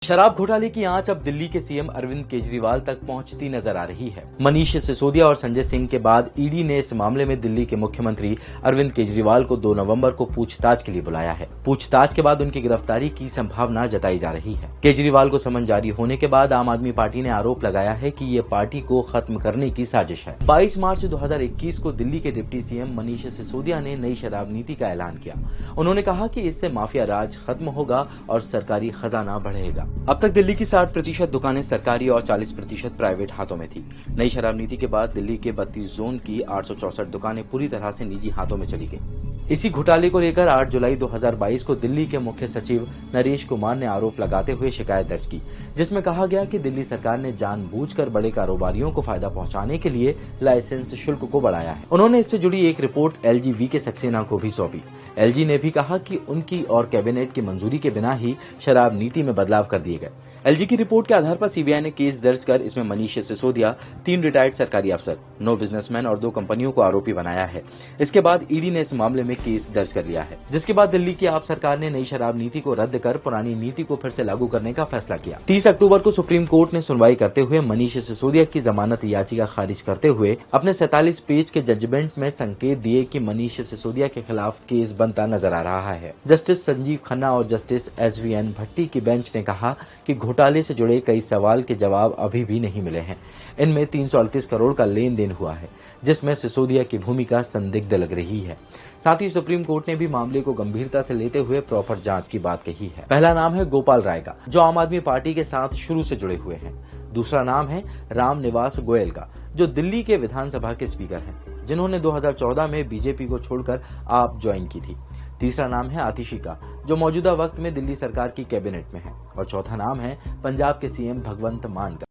शराब घोटाले की आंच अब दिल्ली के सीएम अरविंद केजरीवाल तक पहुंचती नजर आ रही है। मनीष सिसोदिया और संजय सिंह के बाद ईडी ने इस मामले में दिल्ली के मुख्यमंत्री अरविंद केजरीवाल को 2 नवंबर को पूछताछ के लिए बुलाया है। पूछताछ के बाद उनकी गिरफ्तारी की संभावना जताई जा रही है। केजरीवाल को समन जारी होने के बाद आम आदमी पार्टी ने आरोप लगाया है कि ये पार्टी को खत्म करने की साजिश है। 22 मार्च 2021 को दिल्ली के डिप्टी सीएम मनीष सिसोदिया ने नई शराब नीति का ऐलान किया। उन्होंने कहा कि इससे माफिया राज खत्म होगा और सरकारी खजाना बढ़ेगा। अब तक दिल्ली की 60% दुकानें सरकारी और 40% प्राइवेट हाथों में थी। नई शराब नीति के बाद दिल्ली के 32 जोन की 864 दुकानें पूरी तरह से निजी हाथों में चली गई। इसी घोटाले को लेकर 8 जुलाई 2022 को दिल्ली के मुख्य सचिव नरेश कुमार ने आरोप लगाते हुए शिकायत दर्ज की, जिसमें कहा गया कि दिल्ली सरकार ने जानबूझकर बड़े कारोबारियों को फायदा पहुंचाने के लिए लाइसेंस शुल्क को बढ़ाया है। उन्होंने इससे जुड़ी एक रिपोर्ट एलजी वी के सक्सेना को भी सौंपी। एलजी ने भी कहा कि उनकी और कैबिनेट की मंजूरी के बिना ही शराब नीति में बदलाव कर दिए गए। एलजी की रिपोर्ट के आधार पर सीबीआई ने केस दर्ज कर इसमें मनीष सिसोदिया, 3 रिटायर्ड सरकारी अफसर, 9 बिजनेसमैन और 2 कंपनियों को आरोपी बनाया है। इसके बाद ईडी ने इस मामले में केस दर्ज कर लिया है, जिसके बाद दिल्ली की आप सरकार ने नई शराब नीति को रद्द कर पुरानी नीति को फिर से लागू करने का फैसला किया। 30 अक्टूबर को सुप्रीम कोर्ट ने सुनवाई करते हुए मनीष सिसोदिया की जमानत याचिका खारिज करते हुए अपने 47 पेज के जजमेंट में संकेत दिए कि मनीष सिसोदिया के खिलाफ केस बनता नजर आ रहा है। जस्टिस संजीव खन्ना और जस्टिस एसवीएन भट्टी की बेंच ने कहा कि घोटाले से जुड़े कई सवाल के जवाब अभी भी नहीं मिले हैं। इनमें 338 करोड़ का लेन देन हुआ है, जिसमें सिसोदिया की भूमिका संदिग्ध लग रही है। साथ ही सुप्रीम कोर्ट ने भी मामले को गंभीरता से लेते हुए प्रॉपर जांच की बात कही है। पहला नाम है गोपाल राय का, जो आम आदमी पार्टी के साथ शुरू से जुड़े हुए हैं। दूसरा नाम है राम निवास गोयल का, जो दिल्ली के विधानसभा के स्पीकर हैं, जिन्होंने 2014 में बीजेपी को छोड़कर आप ज्वाइन की थी। तीसरा नाम है आतिशी का, जो मौजूदा वक्त में दिल्ली सरकार की कैबिनेट में है। और चौथा नाम है पंजाब के सीएम भगवंत मान का।